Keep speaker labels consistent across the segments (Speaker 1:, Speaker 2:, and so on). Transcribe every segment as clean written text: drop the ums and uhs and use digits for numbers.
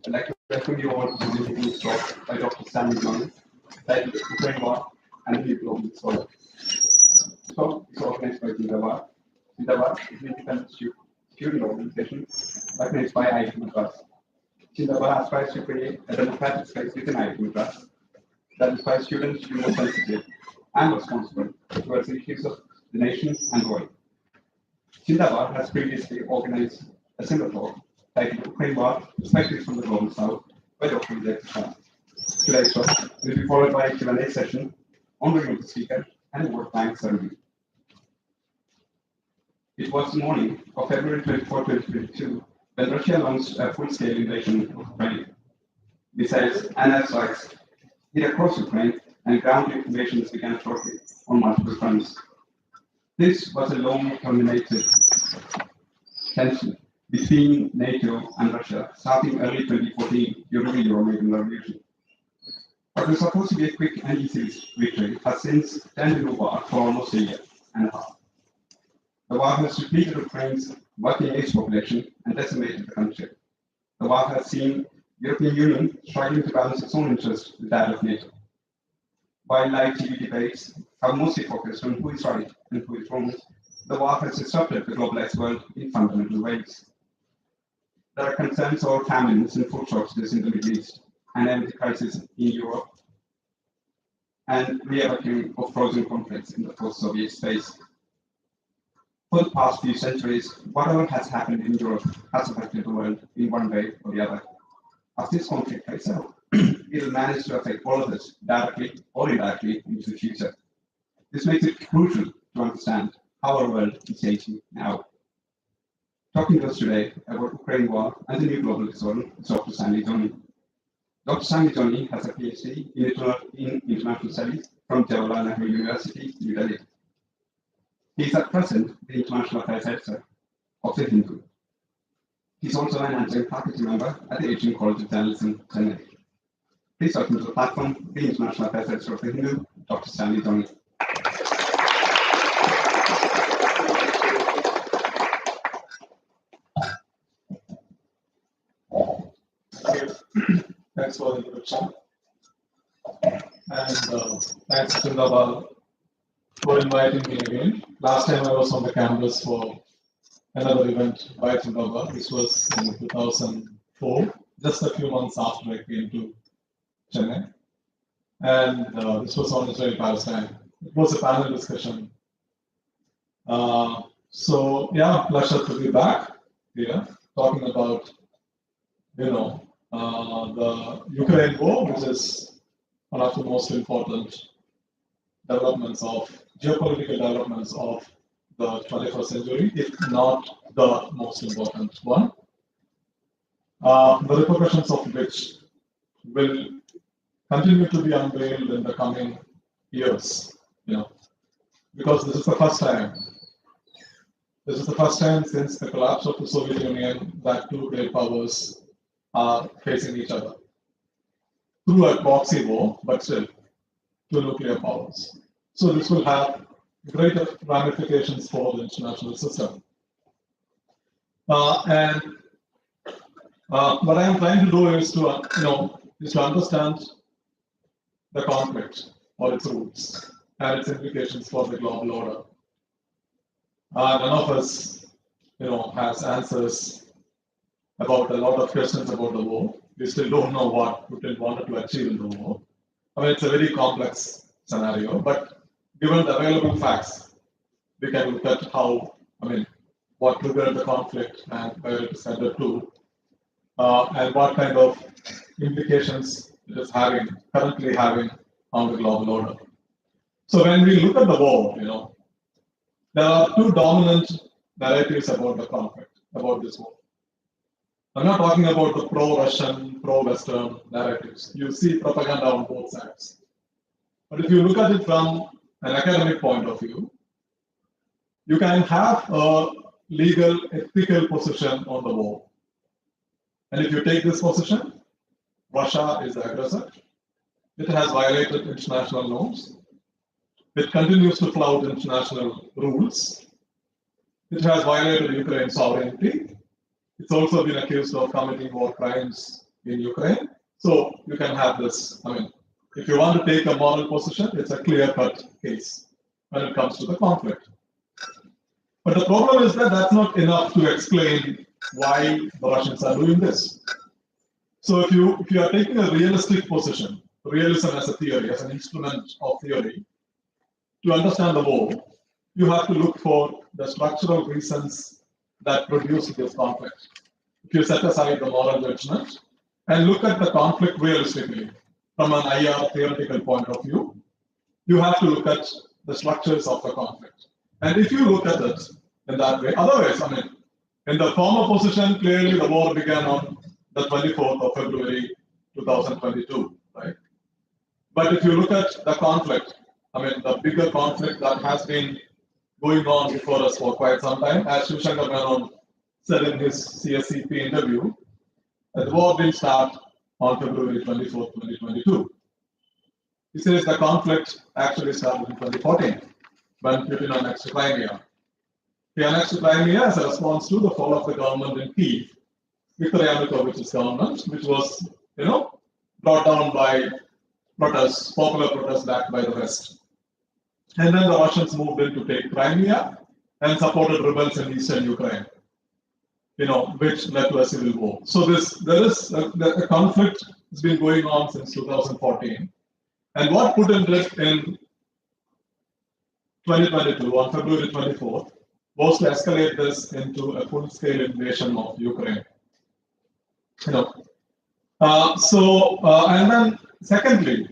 Speaker 1: I'd like to welcome you all to the meeting talk by Dr. Johny, titled Ukraine War and the New Global Disorder. The talk is organized by Zindabad. Zindabad is an independent student organization organized by IIT Madras. Zindabad aspires to create a democratic space within IIT Madras that inspires students to be more sensitive and responsible towards the issues of the nation and the world. Zindabad has previously organized a similar talk titled Ukraine War, Perspectives from the Global South by Dr. Adjunct. Today's talk will be followed by a Q&A session, honoring of the speaker, and a word thanks ceremony. It was the morning of February 24, 2022, when Russia launched a full-scale invasion of Ukraine. Missiles and airstrikes hit across Ukraine, and ground invasions began shortly on multiple fronts. This was a long-terminated tension between NATO and Russia, starting early 2014 during the Euromaidan Revolution. What was supposed to be a quick and easy victory has since turned into a war for almost a year and a half. The war has depleted Ukraine's working-age population and decimated the country. The war has seen the European Union struggling to balance its own interests with that of NATO. While live TV debates have mostly focused on who is right and who is wrong, the war has disrupted the globalized world in fundamental ways. There are concerns over famines and food shortages in the Middle East, an energy crisis in Europe, and reawakening of frozen conflicts in the post-Soviet space. For the past few centuries, whatever has happened in Europe has affected the world in one way or the other. As this conflict plays out, it will manage to affect all of us directly or indirectly into the future. This makes it crucial to understand how our world is changing now. Talking to us today about Ukraine war and the new global disorder is Dr. Johny. Dr. Johny has a PhD in International Studies from Jawaharlal Nehru University, New Delhi. He is at present the International Affairs Editor of the Hindu. He is also an Adjunct Faculty member at the Asian College of Journalism, Chennai. Please welcome to the platform the International Affairs Editor of the Hindu, Dr. Johny.
Speaker 2: Thanks for the introduction. And thanks to Zindabad for inviting me again. Last time I was on the campus for another event by Zindabad. This was in 2004, just a few months after I came to Chennai. And this was on Israel-Palestine. It was a panel discussion. So yeah, pleasure to be back here talking about, the Ukraine war, which is one of the most important geopolitical developments of the 21st century, if not the most important one. The repercussions of which will continue to be unveiled in the coming years, because this is the first time. This is the first time since the collapse of the Soviet Union that two great powers are facing each other through a proxy war, but still two nuclear powers. So this will have greater ramifications for the international system. And what I am trying to do is to understand the conflict or its roots and its implications for the global order. None of us, has answers about a lot of questions about the war. We still don't know what Putin wanted to achieve in the war. I mean, it's a very complex scenario, but given the available facts, we can look at what triggered the conflict and where it is headed to, and what kind of implications it is currently having on the global order. So when we look at the war, there are two dominant narratives about the conflict, about this war. I'm not talking about the pro-Russian, pro-Western narratives. You see propaganda on both sides. But if you look at it from an academic point of view, you can have a legal, ethical position on the war. And if you take this position, Russia is the aggressor. It has violated international norms. It continues to flout international rules. It has violated Ukraine's sovereignty. It's also been accused of committing war crimes in Ukraine. So you can have this. I mean, if you want to take a moral position, it's a clear-cut case when it comes to the conflict. But the problem is that that's not enough to explain why the Russians are doing this. So if you are taking a realistic position, realism as a theory, as an instrument of theory, to understand the war, you have to look for the structural reasons that produce this conflict. If you set aside the moral judgment and look at the conflict realistically from an IR theoretical point of view, you have to look at the structures of the conflict. And if you look at it in that way, otherwise, I mean, in the former position, clearly the war began on the 24th of February 2022, right? But if you look at the conflict, I mean, the bigger conflict that has been going on before us for quite some time, as Shivshankar Menon said in his CSCP interview, the war didn't start on February 24th, 2022. He says the conflict actually started in 2014 when Putin annexed Crimea. He annexed Crimea as a response to the fall of the government in Kyiv, Viktor Yanukovych's government, which was, brought down by protests, popular protests backed by the West. And then the Russians moved in to take Crimea and supported rebels in eastern Ukraine, which led to a civil war. So there is a conflict that's been going on since 2014. And what Putin did in 2022, on February 24th, was to escalate this into a full-scale invasion of Ukraine. And then secondly,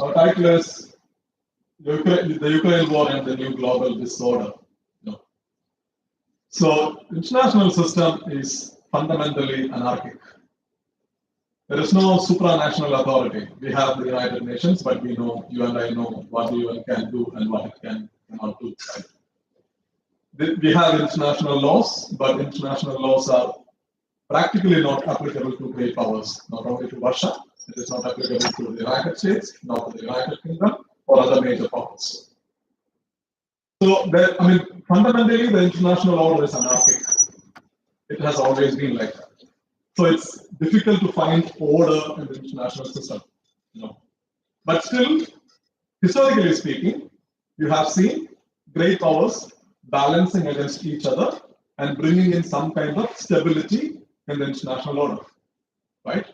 Speaker 2: our title is the Ukraine War and the New Global Disorder. So international system is fundamentally anarchic. There is no supranational authority. We have the United Nations, but we know, you and I know what the UN can do and what it cannot do. Right? We have international laws, but international laws are practically not applicable to great powers, not only to Russia. It is not applicable to the United States, not to the United Kingdom, or other major powers. So, fundamentally, the international order is anarchic. It has always been like that. So it's difficult to find order in the international system. But still, historically speaking, you have seen great powers balancing against each other and bringing in some kind of stability in the international order, right?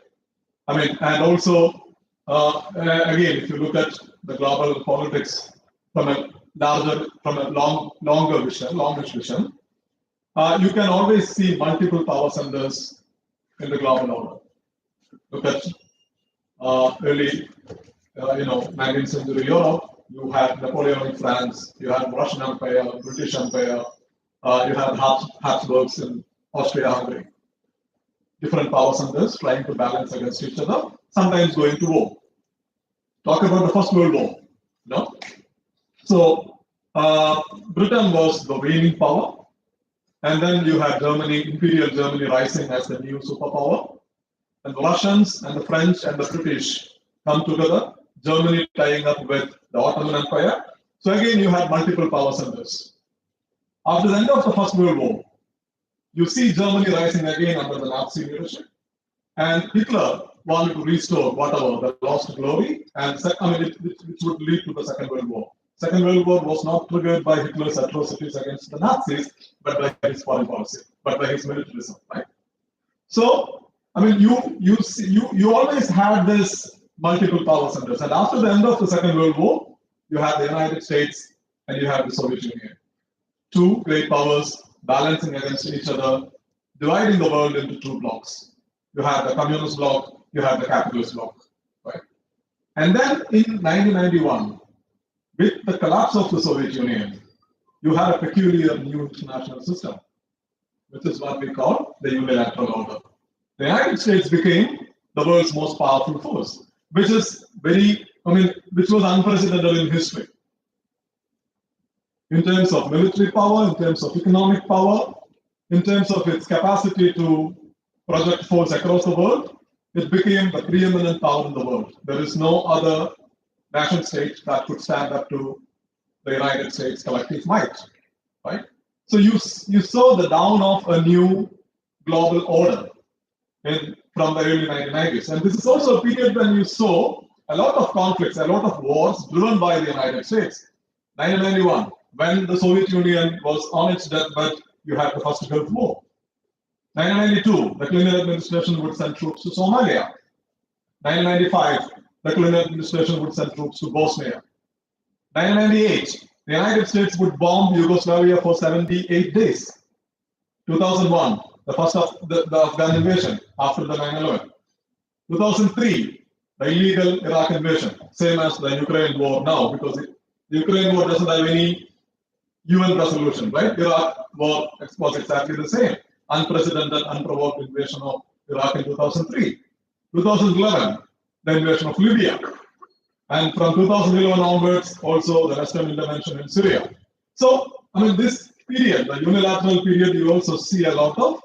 Speaker 2: And also, again, if you look at the global politics from a longish vision, you can always see multiple power centers in the global order. Look at early, 19th century Europe. You had Napoleonic France, you had Russian Empire, British Empire, you had Habsburgs in Austria-Hungary. Different power centers trying to balance against each other, sometimes going to war. Talk about the First World War. So Britain was the reigning power. And then you had Germany, Imperial Germany rising as the new superpower. And the Russians and the French and the British come together, Germany tying up with the Ottoman Empire. So again, you had multiple power centers. After the end of the First World War, you see Germany rising again under the Nazi leadership. And Hitler wanted to restore whatever, the lost glory, and which would lead to the Second World War. Second World War was not triggered by Hitler's atrocities against the Nazis, but by his foreign policy, but by his militarism, right? So, you always had this multiple power centers, and after the end of the Second World War, you had the United States and you had the Soviet Union. Two great powers balancing against each other, dividing the world into two blocks. You had the communist bloc, you had the capitalist bloc, right? And then in 1991, with the collapse of the Soviet Union, you had a peculiar new international system, which is what we call the unilateral order. The United States became the world's most powerful force, which is which was unprecedented in history. In terms of military power, in terms of economic power, in terms of its capacity to project force across the world, it became the preeminent power in the world. There is no other nation state that could stand up to the United States collective might, right? So you saw the dawn of a new global order in from the early 1990s. And this is also a period when you saw a lot of conflicts, a lot of wars driven by the United States. 1991, when the Soviet Union was on its deathbed, you had the First Gulf War. 1992, the Clinton administration would send troops to Somalia. 1995, the Clinton administration would send troops to Bosnia. 1998, the United States would bomb Yugoslavia for 78 days. 2001, the first of the Afghan invasion after the 9/11. 2003, the illegal Iraq invasion, same as the Ukraine war now, because the Ukraine war doesn't have any UN resolution, right? Iraq war was exactly the same. Unprecedented, unprovoked invasion of Iraq in 2003. 2011, the invasion of Libya. And from 2011 onwards, also the Western intervention in Syria. So, I mean, this period, the unilateral period, you also see a lot of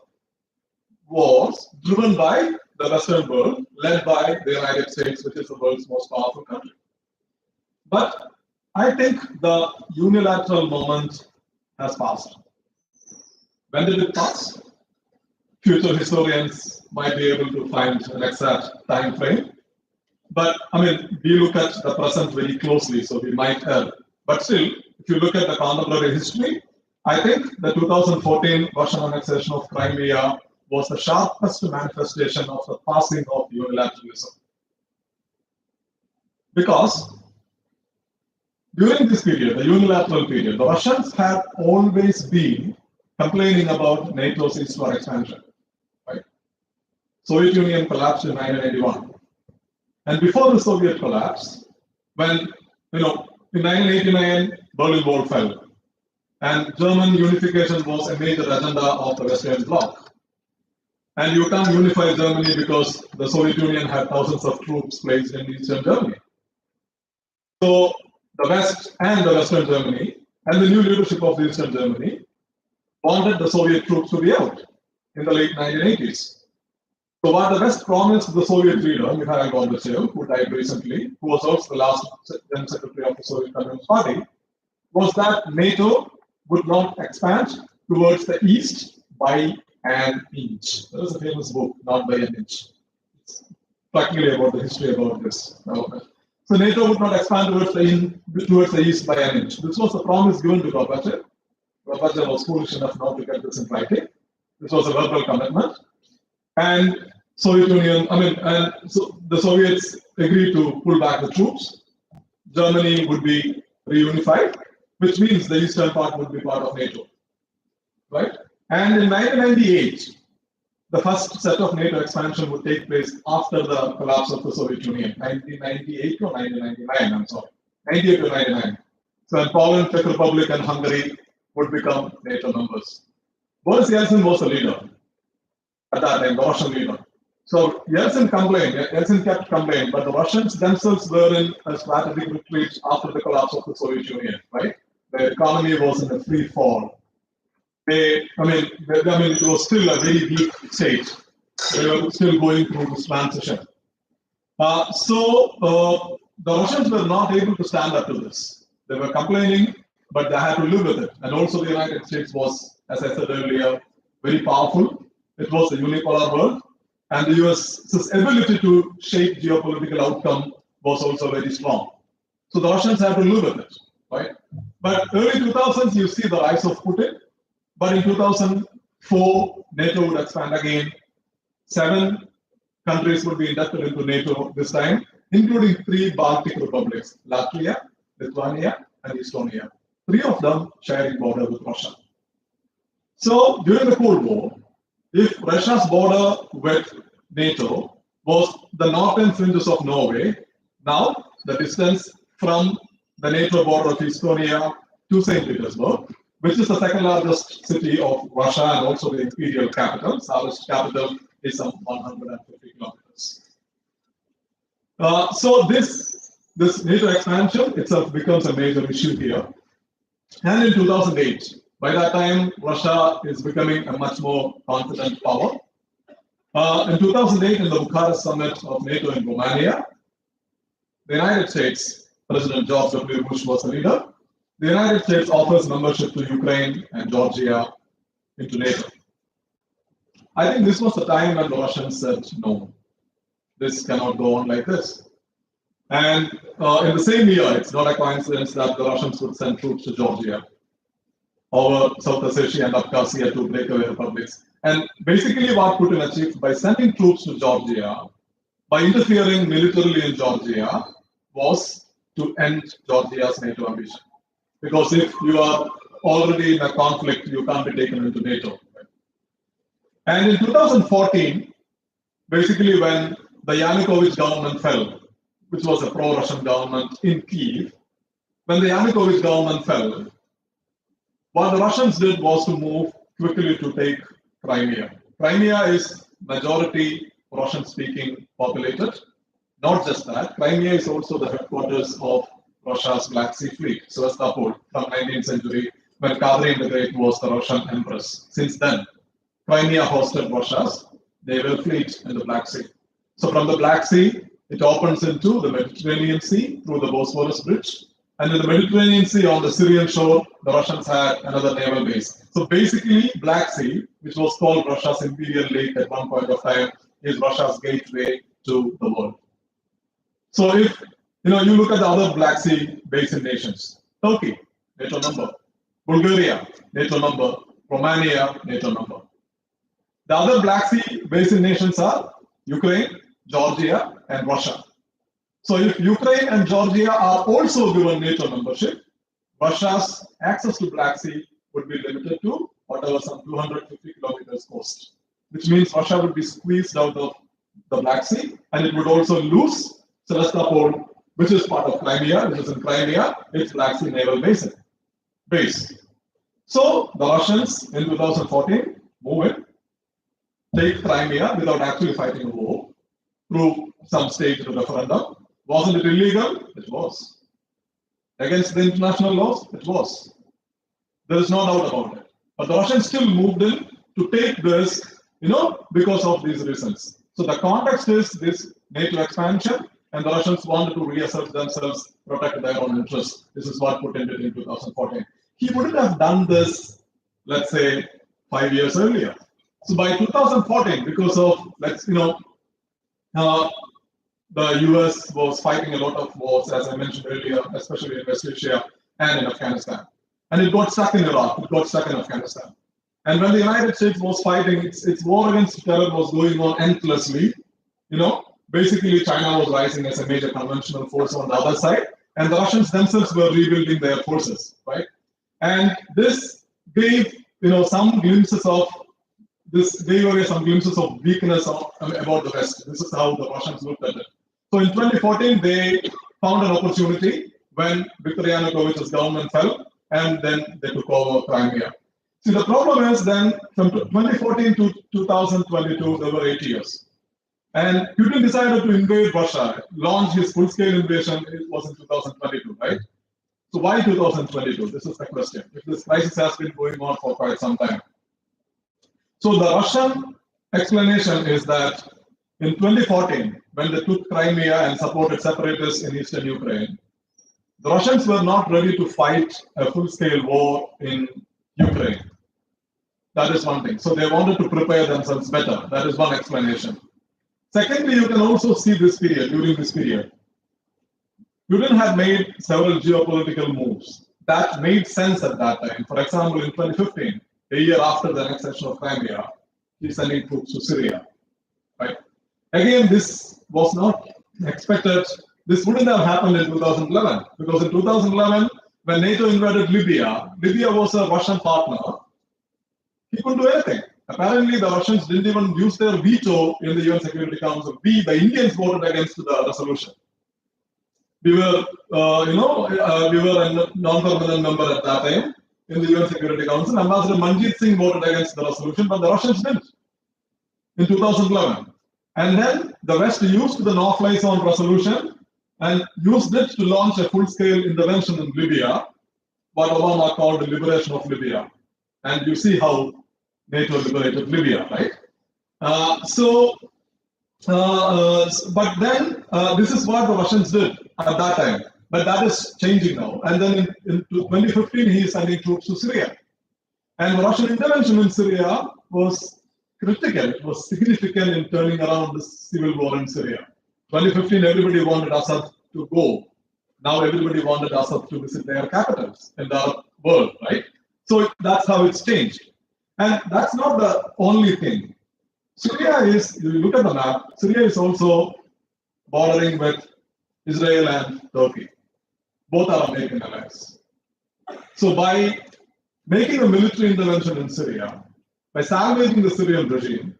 Speaker 2: wars driven by the Western world, led by the United States, which is the world's most powerful country. But I think the unilateral moment has passed. When did it pass? Future historians might be able to find an exact time frame. But I mean, we look at the present very closely, so we might err. But still, if you look at the contemporary history, I think the 2014 Russian annexation of Crimea was the sharpest manifestation of the passing of unilateralism. Because during this period, the unilateral period, the Russians had always been complaining about NATO's eastward expansion. Right? Soviet Union collapsed in 1981. And before the Soviet collapse, when, in 1989, Berlin Wall fell, and German unification was a major agenda of the Western Bloc. And you can't unify Germany because the Soviet Union had thousands of troops placed in Eastern Germany. So the West and the Western Germany and the new leadership of Eastern Germany wanted the Soviet troops to be out in the late 1980s. So what the West promised the Soviet leader, Mikhail Gorbachev, who died recently, who was also the last General Secretary of the Soviet Communist Party, was that NATO would not expand towards the east by an inch. There is a famous book, Not by an Inch. It's practically about the history about this development. So NATO would not expand towards the east by an inch. This was a promise given to Gorbachev. Gorbachev was foolish enough not to get this in writing. This was a verbal commitment. And Soviet Union, and so the Soviets agreed to pull back the troops. Germany would be reunified, which means the eastern part would be part of NATO, right? And in 1998, the first set of NATO expansion would take place after the collapse of the Soviet Union, 1998 to 1999, I'm sorry, 98 to 99. So when Poland, Czech Republic, and Hungary would become NATO members. Boris Yeltsin was the leader at that time, the Russian leader. So Yeltsin kept complaining, but the Russians themselves were in a strategic retreat after the collapse of the Soviet Union, right? The economy was in a free fall. It was still a very weak state. They were still going through this transition. So the Russians were not able to stand up to this. They were complaining, but they had to live with it. And also the United States was, as I said earlier, very powerful. It was a unipolar world. And the US's ability to shape geopolitical outcome was also very strong. So the Russians had to live with it, right? But early 2000s, you see the rise of Putin. But in 2004, NATO would expand again. 7 countries would be inducted into NATO this time, including 3 Baltic republics, Latvia, Lithuania, and Estonia. 3 of them sharing border with Russia. So during the Cold War, if Russia's border with NATO was the northern fringes of Norway, now the distance from the NATO border of Estonia to St. Petersburg, which is the second largest city of Russia and also the imperial capital, Tsarist capital, is some 150 kilometers. So this NATO expansion itself becomes a major issue here. And in 2008, by that time, Russia is becoming a much more confident power. In 2008, in the Bucharest summit of NATO in Romania, the United States, President George W. Bush was the leader. The United States offers membership to Ukraine and Georgia into NATO. I think this was the time when the Russians said, no, this cannot go on like this. And in the same year, it's not a coincidence that the Russians would send troops to Georgia over South Ossetia and Abkhazia to breakaway republics. And basically what Putin achieved by sending troops to Georgia, by interfering militarily in Georgia, was to end Georgia's NATO ambition. Because if you are already in a conflict, you can't be taken into NATO. And in 2014, basically when the Yanukovych government fell, which was a pro-Russian government in Kyiv, when the Yanukovych government fell, what the Russians did was to move quickly to take Crimea. Crimea is majority Russian-speaking populated. Not just that, Crimea is also the headquarters of Russia's Black Sea Fleet, Sevastopol, from 19th century, when Catherine the Great was the Russian empress. Since then, Crimea hosted Russia's naval fleet in the Black Sea. So from the Black Sea, it opens into the Mediterranean Sea through the Bosphorus Bridge. And in the Mediterranean Sea, on the Syrian shore, the Russians had another naval base. So basically, Black Sea, which was called Russia's Imperial Lake at one point of time, is Russia's gateway to the world. So if you look at the other Black Sea basin nations, Turkey, NATO member, Bulgaria, NATO member, Romania, NATO member. The other Black Sea basin nations are Ukraine, Georgia, and Russia. So if Ukraine and Georgia are also given NATO membership, Russia's access to Black Sea would be limited to whatever, some 250 kilometers coast, which means Russia would be squeezed out of the Black Sea, and it would also lose Sevastopol, which is part of Crimea, which is in Crimea, its Black Sea naval base. So the Russians in 2014 move in, take Crimea without actually fighting a war through some staged referendum. Wasn't it illegal? It was. Against the international laws? It was. There is no doubt about it. But the Russians still moved in to take this, because of these reasons. So the context is this NATO expansion, and the Russians wanted to reassert themselves, protect their own interests. This is what Putin did in 2014. He wouldn't have done this, let's say, 5 years earlier. So by 2014, because of, the US was fighting a lot of wars, as I mentioned earlier, especially in West Asia and in Afghanistan. And it got stuck in Iraq, it got stuck in Afghanistan. And when the United States was fighting, its war against terror was going on endlessly. Basically China was rising as a major conventional force on the other side, and the Russians themselves were rebuilding their forces, right? And this gave, some glimpses of weakness about the West. This is how the Russians looked at it. So in 2014, they found an opportunity when Viktor Yanukovych's government fell, and then they took over Crimea. See, the problem is then from 2014 to 2022, there were 8 years. And Putin decided to invade Russia, launch his full-scale invasion. It was in 2022, right? So why 2022? This is the question. If this crisis has been going on for quite some time. So the Russian explanation is that in 2014, when they took Crimea and supported separatists in eastern Ukraine, the Russians were not ready to fight a full-scale war in Ukraine. That is one thing. So they wanted to prepare themselves better. That is one explanation. Secondly, you can also see this period, during this period. Putin had made several geopolitical moves that made sense at that time. For example, in 2015, a year after the annexation of Crimea, he's sending troops to Syria. Right? Again, this was not expected. This wouldn't have happened in 2011, because in 2011, when NATO invaded Libya, Libya was a Russian partner. He couldn't do anything. Apparently, the Russians didn't even use their veto in the UN Security Council. The Indians voted against the resolution. We were, we were a non-permanent member at that time in the UN Security Council. Ambassador Manjeet Singh voted against the resolution, but the Russians didn't in 2011. And then the West used the no-fly zone resolution and used it to launch a full-scale intervention in Libya, what Obama called the liberation of Libya. And you see how NATO liberated Libya, right? But then this is what the Russians did at that time. But that is changing now. And then in 2015, he is sending troops to Syria. And the Russian intervention in Syria was critical, it was significant in turning around the civil war in Syria. 2015, everybody wanted Assad to go. Now everybody wanted Assad to visit their capitals in the Arab world, right? So that's how it's changed. And that's not the only thing. Syria is, if you look at the map, Syria is also bordering with Israel and Turkey. Both are American allies. So by making a military intervention in Syria, by salvaging the Syrian regime,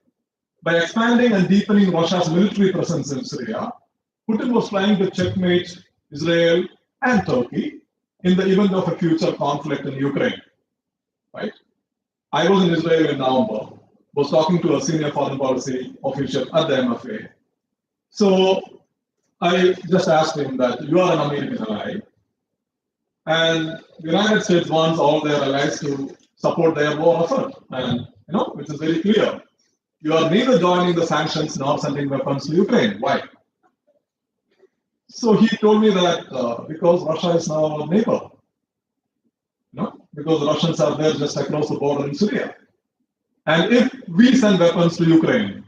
Speaker 2: by expanding and deepening Russia's military presence in Syria, Putin was trying to checkmate Israel and Turkey in the event of a future conflict in Ukraine. Right? I was in Israel in November, was talking to a senior foreign policy official at the MFA. So I just asked him that you are an American ally, and the United States wants all their allies to support their war effort, and which is very clear. You are neither joining the sanctions nor sending weapons to Ukraine. Why? So he told me that because Russia is now our neighbor, because the Russians are there just across the border in Syria. And if we send weapons to Ukraine,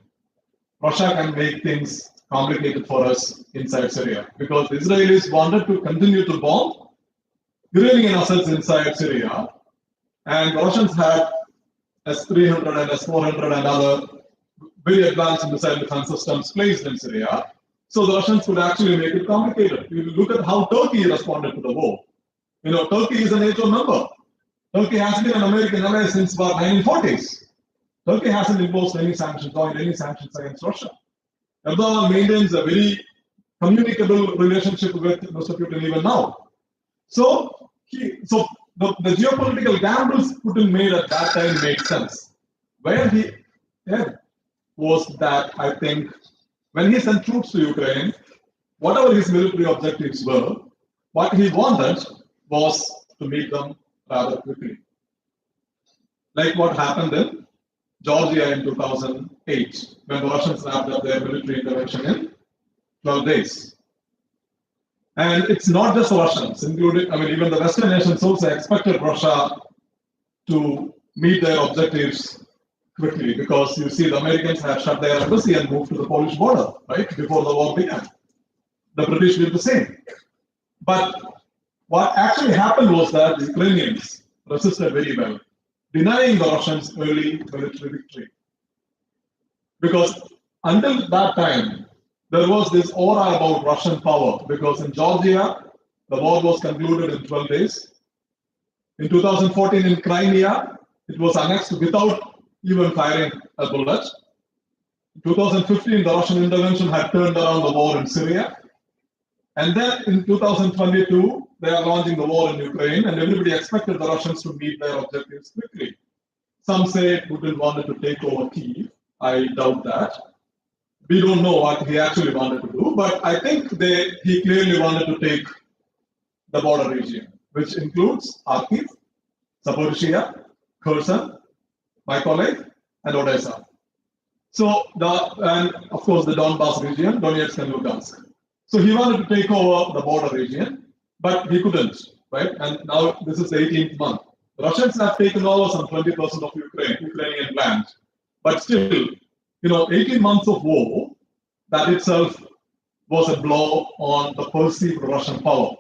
Speaker 2: Russia can make things complicated for us inside Syria, because the Israelis wanted to continue to bomb Iranian assets inside Syria, and the Russians had S-300 and S-400 and other very advanced missile defense systems placed in Syria. So the Russians could actually make it complicated. You look at how Turkey responded to the war. Turkey is a NATO member. Turkey has been an American ally since the 1940s. Turkey hasn't imposed any sanctions, joined any sanctions against Russia. Erdogan maintains a very communicable relationship with Mr. Putin even now. So the geopolitical gambles Putin made at that time made sense. Where he was that, I think, when he sent troops to Ukraine, whatever his military objectives were, what he wanted was to meet them rather quickly. Like what happened in Georgia in 2008, when the Russians wrapped up their military intervention in 12 days. And it's not just the Russians, including, even the Western nations also expected Russia to meet their objectives quickly, because you see the Americans had shut their embassy and moved to the Polish border, right, before the war began. The British did the same. But what actually happened was that the Ukrainians resisted very well, denying the Russians early military victory. Because until that time, there was this aura about Russian power, because in Georgia, the war was concluded in 12 days. In 2014, in Crimea, it was annexed without even firing a bullet. In 2015, the Russian intervention had turned around the war in Syria. And then in 2022, they are launching the war in Ukraine, and everybody expected the Russians to meet their objectives quickly. Some say Putin wanted to take over Kyiv. I doubt that. We don't know what he actually wanted to do, but I think he clearly wanted to take the border region, which includes Kharkiv, Zaporizhia, Kherson, Mykolaiv, and Odessa. So, and of course the Donbas region, Donetsk and Lugansk. So he wanted to take over the border region, but he couldn't, right? And now this is the 18th month. The Russians have taken over some 20% of Ukrainian land, but still, 18 months of war, that itself was a blow on the perceived Russian power.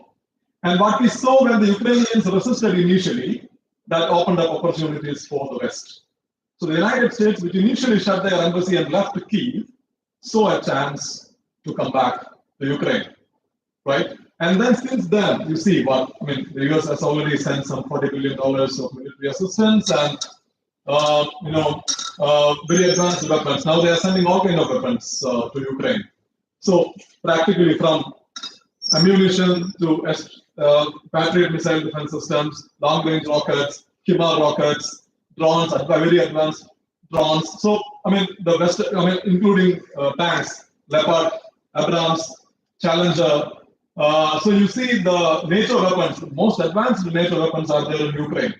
Speaker 2: And what we saw when the Ukrainians resisted initially, that opened up opportunities for the West. So the United States, which initially shut their embassy and left Kyiv, saw a chance to come back to Ukraine, right? And then since then, you see the US has already sent some $40 billion of military assistance and very advanced weapons. Now they are sending all kinds of weapons to Ukraine. So practically from ammunition to Patriot missile defense systems, long-range rockets, HIMARS rockets, drones, very advanced drones. So the West, including tanks, Leopard, Abrams, Challenger. So you see the NATO weapons, most advanced NATO weapons are there in Ukraine.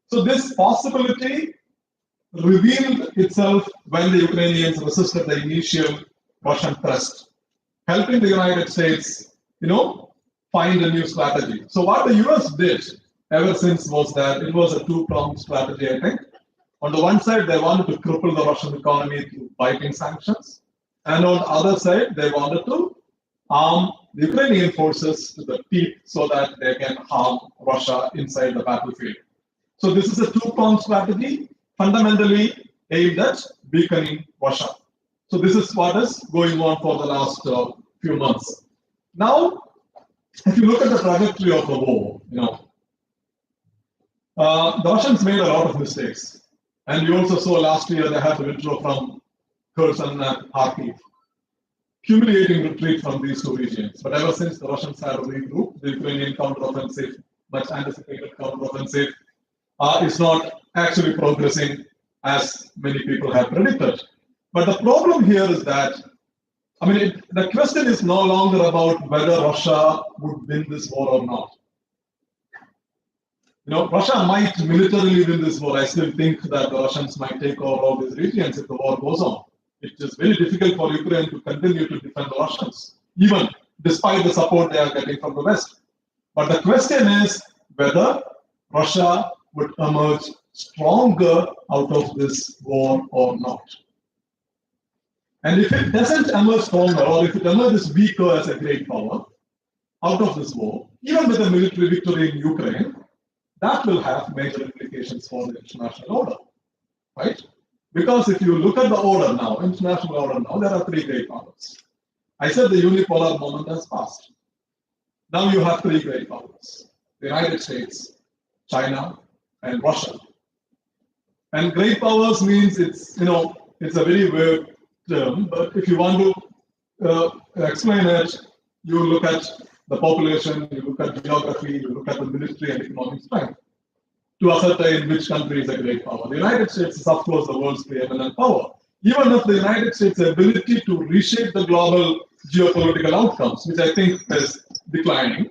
Speaker 2: So this possibility revealed itself when the Ukrainians resisted the initial Russian thrust, helping the United States, find a new strategy. So what the US did ever since was that it was a two-pronged strategy, I think. On the one side, they wanted to cripple the Russian economy through biting sanctions. And on the other side, they wanted to arm the Ukrainian forces to the teeth so that they can harm Russia inside the battlefield. So this is a two-pronged strategy, fundamentally aimed at weakening Russia. So this is what is going on for the last few months. Now, if you look at the trajectory of the war, the Russians made a lot of mistakes. And you also saw last year they had to withdraw from Kherson and Kharkiv. Humiliating retreat from these two regions. But ever since the Russians had regrouped, the Ukrainian counteroffensive, much anticipated counteroffensive, is not actually progressing as many people have predicted. But the problem here is that, the question is no longer about whether Russia would win this war or not. Russia might militarily win this war. I still think that the Russians might take over all these regions if the war goes on. It is very difficult for Ukraine to continue to defend the Russians, even despite the support they are getting from the West. But the question is whether Russia would emerge stronger out of this war or not. And if it doesn't emerge stronger, or if it emerges weaker as a great power out of this war, even with a military victory in Ukraine, that will have major implications for the international order, right? Because if you look at the order now, international order now, there are three great powers. I said the unipolar moment has passed. Now you have three great powers: the United States, China, and Russia. And great powers means it's a very vague term, but if you want to explain it, you look at the population, you look at geography, you look at the military and economic strength to ascertain which country is a great power. The United States is, of course, the world's preeminent power. Even if the United States' ability to reshape the global geopolitical outcomes, which I think is declining,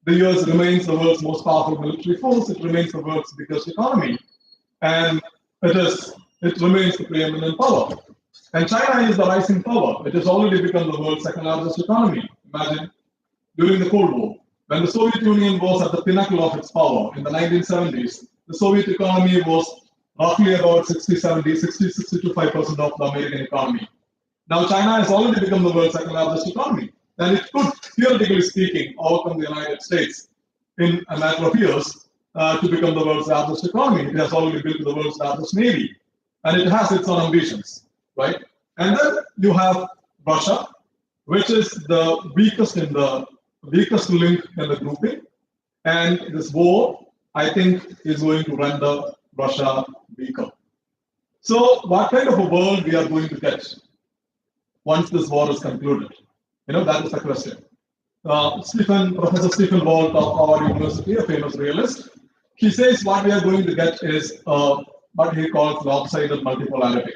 Speaker 2: the US remains the world's most powerful military force, it remains the world's biggest economy, and it remains the preeminent power. And China is the rising power. It has already become the world's second largest economy. Imagine during the Cold War, when the Soviet Union was at the pinnacle of its power in the 1970s, the Soviet economy was roughly about 65% of the American economy. Now China has already become the world's second largest economy, and it could, theoretically speaking, overcome the United States in a matter of years to become the world's largest economy. It has already built the world's largest navy, and it has its own ambitions, right? And then you have Russia, which is the weakest link in the grouping, and this war, I think, is going to render Russia weaker. So, what kind of a world we are going to get once this war is concluded? That is the question. Professor Stephen Walt of our university, a famous realist, he says what we are going to get is what he calls lopsided multipolarity.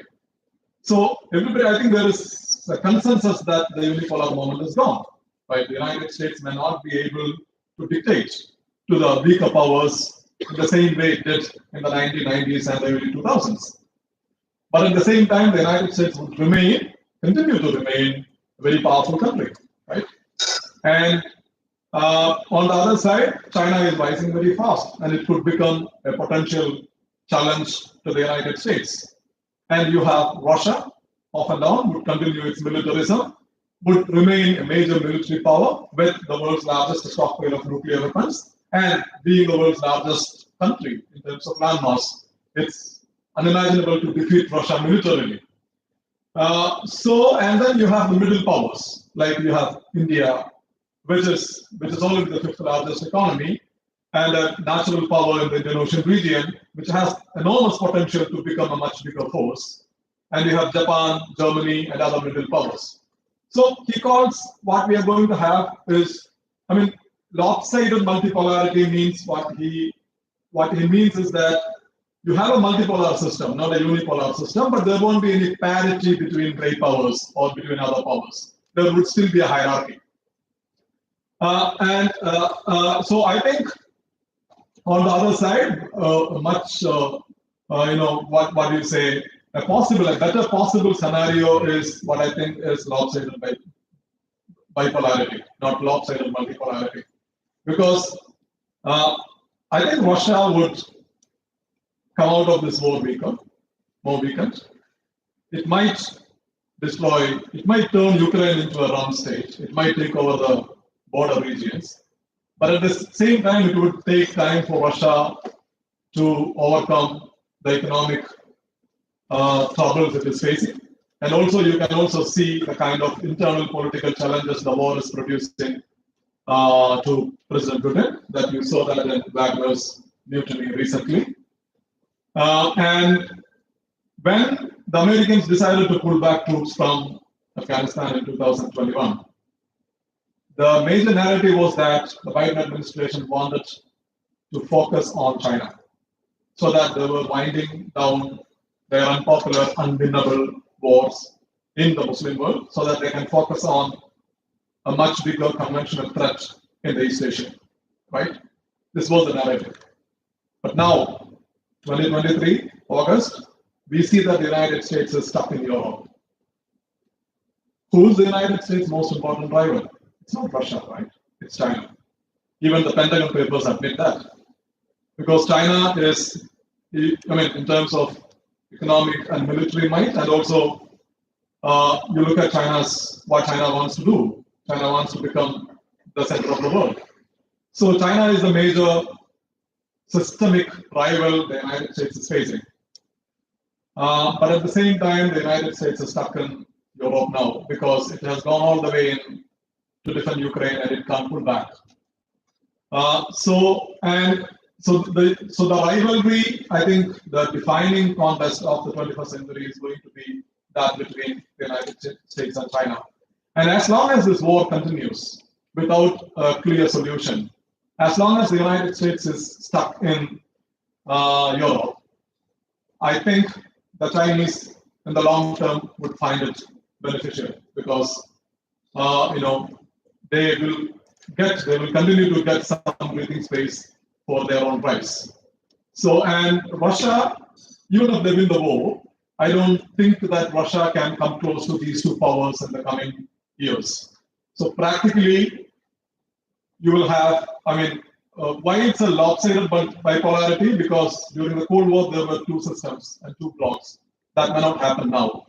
Speaker 2: So, everybody, I think there is a consensus that the unipolar moment is gone. Right? The United States may not be able to dictate to the weaker powers in the same way it did in the 1990s and the early 2000s. But at the same time, the United States would continue to remain a very powerful country, right? And on the other side, China is rising very fast, and it could become a potential challenge to the United States. And you have Russia, off and on, would continue its militarism, would remain a major military power with the world's largest stockpile of nuclear weapons, and being the world's largest country in terms of landmass, it's unimaginable to defeat Russia militarily. And then you have the middle powers, like you have India, which is only the fifth largest economy, and a natural power in the Indian Ocean region, which has enormous potential to become a much bigger force. And you have Japan, Germany, and other middle powers. So he calls what we are going to have is, lopsided multipolarity means what he means is that you have a multipolar system, not a unipolar system, but there won't be any parity between great powers or between other powers. There would still be a hierarchy. So I think on the other side, what do you say? A better possible scenario is what I think is lopsided bipolarity, not lopsided multipolarity. Because I think Russia would come out of this war weaker, more weakened. It might destroy, it might turn Ukraine into a round state. It might take over the border regions. But at the same time, it would take time for Russia to overcome the economic troubles it is facing. And also, you can also see the kind of internal political challenges the war is producing to President Putin, that you saw that in Wagner's mutiny recently. And when the Americans decided to pull back troops from Afghanistan in 2021, the major narrative was that the Biden administration wanted to focus on China, so that they were winding down their unpopular, unwinnable wars in the Muslim world, so that they can focus on a much bigger conventional threat in the East Asia, right? This was the narrative. But now, 2023, August, we see that the United States is stuck in Europe. Who's the United States' most important rival? It's not Russia, right? It's China. Even the Pentagon Papers admit that. Because China is, I mean, in terms of economic and military might, and also you look at what China wants to do. China wants to become the center of the world. So China is a major systemic rival the United States is facing. But at the same time, the United States is stuck in Europe now because it has gone all the way in to defend Ukraine and it can't pull back. So the rivalry, I think the defining contest of the 21st century is going to be that between the United States and China. And as long as this war continues without a clear solution, as long as the United States is stuck in Europe, I think the Chinese in the long term would find it beneficial because they will continue to get some breathing space for their own rights. So, and Russia, even if they win the war, I don't think that Russia can come close to these two powers in the coming years. So practically, you will have, why it's a lopsided bipolarity? Because during the Cold War, there were two systems and two blocks. That may not happen now.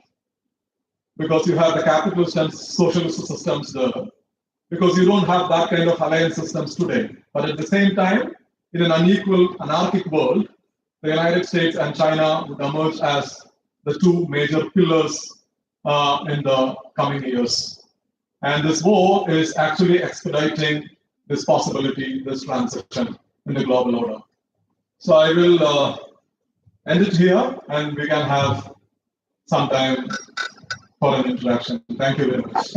Speaker 2: Because you have the capitalist and socialist systems there. Because you don't have that kind of alliance systems today. But at the same time, in an unequal, anarchic world, the United States and China would emerge as the two major pillars in the coming years. And this war is actually expediting this possibility, this transition in the global order. So I will end it here, and we can have some time for an interaction. Thank you very much.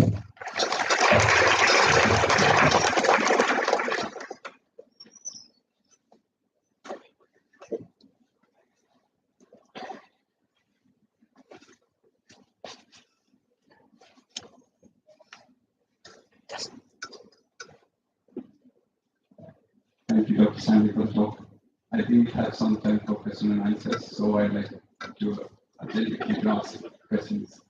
Speaker 1: Thank you, Dr. Sandy, for the talk. I think we have some time for question and answers, so I'd like to you can ask questions.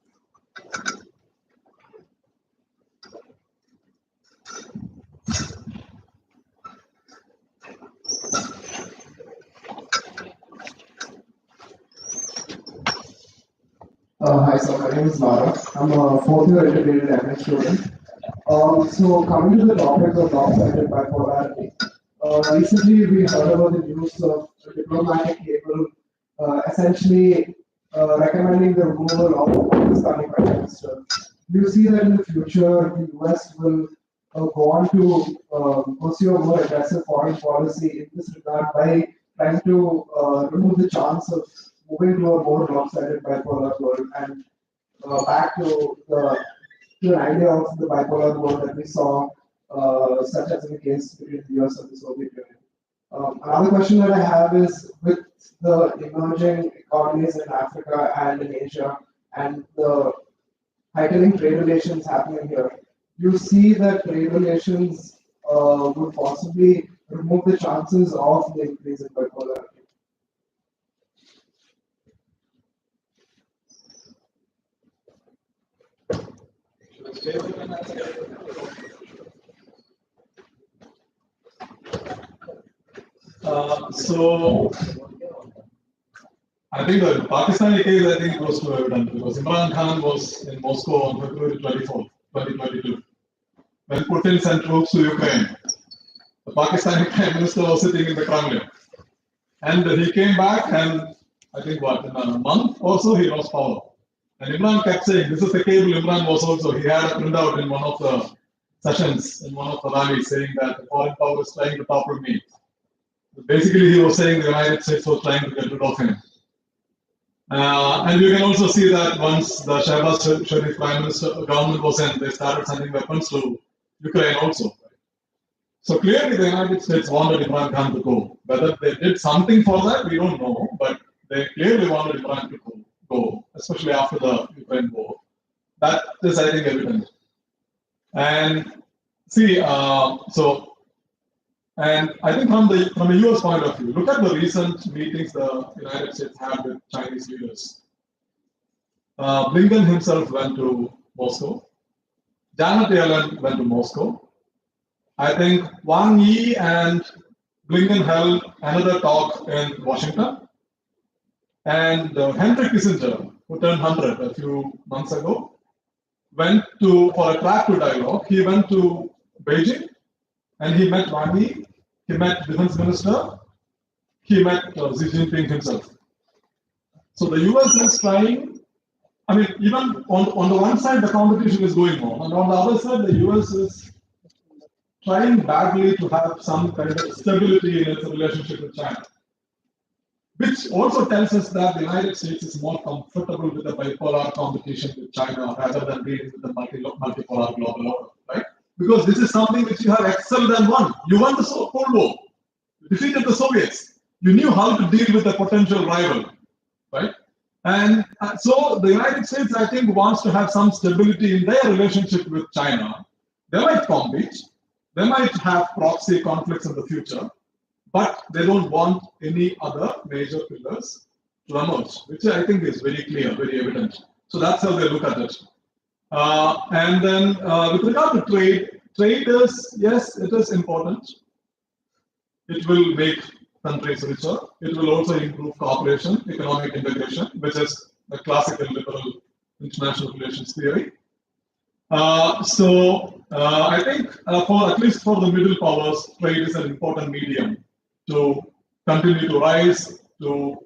Speaker 3: Hi, sir. My name is Lara. I'm a fourth year integrated MA student. So coming to the topic of lopsided bipolarity, recently we heard about the news of a diplomatic cable essentially recommending the removal of the Pakistani Prime Minister. Do you see that in the future the US will go on to pursue a more aggressive foreign policy in this regard by trying to remove the chance of moving to a more lopsided bipolar world and back to an idea of the bipolar world that we saw, such as in the case between the US and the Soviet Union? Another question that I have is with the emerging economies in Africa and in Asia and the heightening trade relations happening here, you see that trade relations would possibly remove the chances of the increase in bipolarity?
Speaker 2: So I think the Pakistani case, I think it was too evident because Imran Khan was in Moscow on February 24th, 2022, when Putin sent troops to Ukraine. The Pakistani Prime Minister was sitting in the Kremlin. And he came back, and I think what, in a month or so, he lost power. And Imran kept saying, this is the cable Imran was also, he had a printout in one of the sessions, in one of the rallies, saying that the foreign power is trying to topple me. Basically, he was saying the United States was trying to get rid of him. And you can also see that once the Shehbaz Sharif Prime Minister government was in, they started sending weapons to Ukraine also. So clearly, the United States wanted Imran Khan to go. Whether they did something for that, we don't know, but they clearly wanted Imran to go, especially after the Ukraine war. That is, I think, evident. And see, and I think from a US point of view, look at the recent meetings the United States had with Chinese leaders. Blinken himself went to Moscow. Janet Yellen went to Moscow. I think Wang Yi and Blinken held another talk in Washington. And Henry Kissinger, who turned 100 a few months ago, went for a track to dialogue. He went to Beijing and he met Wang Yi, he met Defense Minister, he met Xi Jinping himself. So the US is trying, I mean, even on the one side, the competition is going on, and on the other side, the US is trying badly to have some kind of stability in its relationship with China, which also tells us that the United States is more comfortable with the bipolar competition with China rather than dealing with the multipolar global order, right? Because this is something which you have excelled and won. You won the Cold War, you defeated the Soviets, you knew how to deal with a potential rival, right? And so the United States, I think, wants to have some stability in their relationship with China. They might compete, they might have proxy conflicts in the future, but they don't want any other major pillars to emerge, which I think is very clear, very evident. So that's how they look at it. And then with regard to trade is, yes, it is important. It will make countries richer. It will also improve cooperation, economic integration, which is the classical liberal international relations theory. I think at least for the middle powers, trade is an important medium to continue to rise, to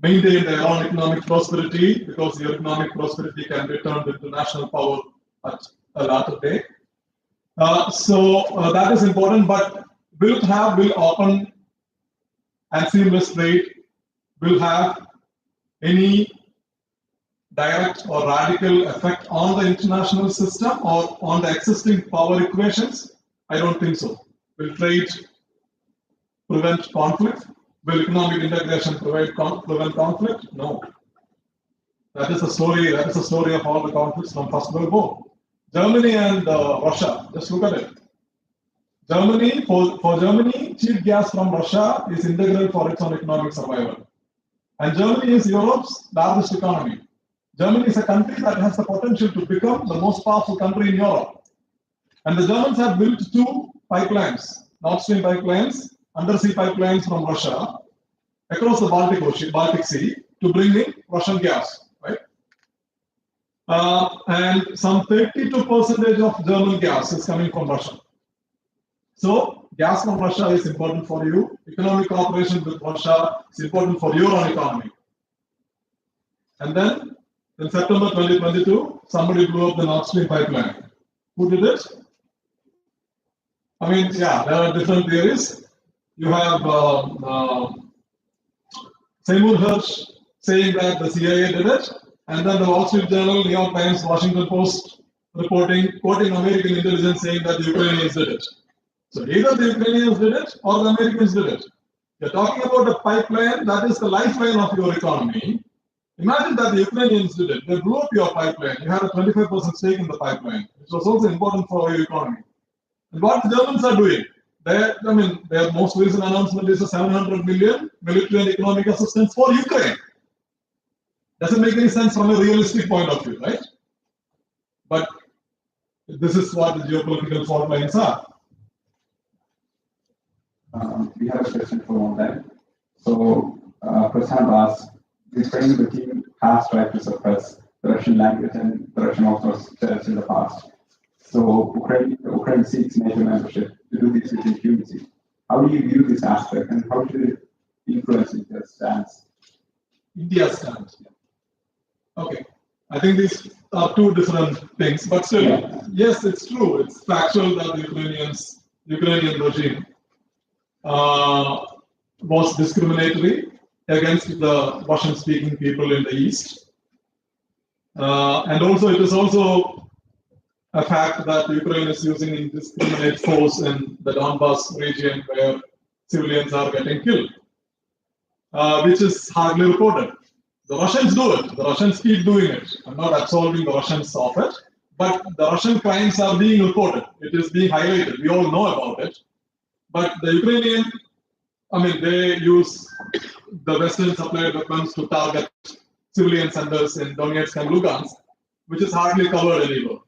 Speaker 2: maintain their own economic prosperity, because the economic prosperity can be turned into national power at a later date. That is important, but will open and seamless trade will have any direct or radical effect on the international system or on the existing power equations? I don't think so. Will trade prevent conflict? Will economic integration prevent conflict? No. That is the story. That is the story of all the conflicts from First World War. Germany and Russia. Just look at it. Germany, for Germany, cheap gas from Russia is integral for its own economic survival. And Germany is Europe's largest economy. Germany is a country that has the potential to become the most powerful country in Europe. And the Germans have built 2 pipelines, Nord Stream pipelines, undersea pipelines from Russia across the Baltic Sea to bring in Russian gas, right? And some 32% of German gas is coming from Russia. So gas from Russia is important for you. Economic cooperation with Russia is important for your own economy. And then in September 2022, somebody blew up the Nord Stream pipeline. Who did it? I mean, yeah, there are different theories. You have Seymour Hersh saying that the CIA did it, and then the Wall Street Journal, New York Times, Washington Post reporting, quoting American intelligence saying that the Ukrainians did it. So either the Ukrainians did it or the Americans did it. You're talking about a pipeline that is the lifeline of your economy. Imagine that the Ukrainians did it. They blew up your pipeline. You had a 25% stake in the pipeline, which was also important for your economy. And what the Germans are doing, their most recent announcement is a 700 million military and economic assistance for Ukraine. Doesn't make any sense from a realistic point of view, right? But this is what the geopolitical fault lines are.
Speaker 1: We have a question from online. So, Prashant asks, Ukrainian regime has tried to suppress the Russian language and the Russian Orthodox Church in the past. So Ukraine seeks NATO membership to do this with impunity. How do you view this aspect, and how should it influence India's stance?
Speaker 2: India's stance. Okay. I think these are two different things, but still, yes, it's true. It's factual that the Ukrainian regime was discriminatory against the Russian-speaking people in the East. And also, it is also a fact that Ukraine is using indiscriminate force in the Donbas region where civilians are getting killed, which is hardly reported. The Russians do it. The Russians keep doing it. I'm not absolving the Russians of it, but the Russian crimes are being reported. It is being highlighted. We all know about it. But the Ukrainian, they use the Western supplied weapons to target civilian centers in Donetsk and Lugansk, which is hardly covered anymore.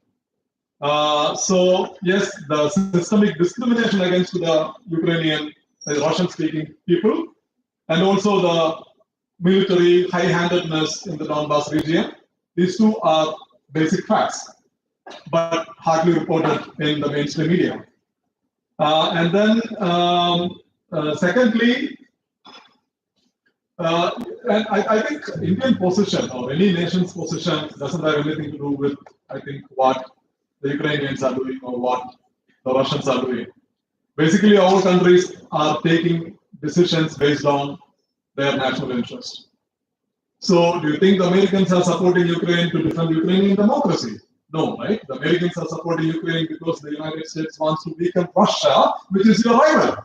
Speaker 2: So yes, the systemic discrimination against the Ukrainian, Russian-speaking people, and also the military high-handedness in the Donbas region, these two are basic facts, but hardly reported in the mainstream media. And then, secondly, and I think Indian position or any nation's position doesn't have anything to do with, I think, what the Ukrainians are doing or what the Russians are doing. Basically, all countries are taking decisions based on their national interest. So, do you think the Americans are supporting Ukraine to defend Ukrainian democracy? No, right? The Americans are supporting Ukraine because the United States wants to weaken Russia, which is your rival,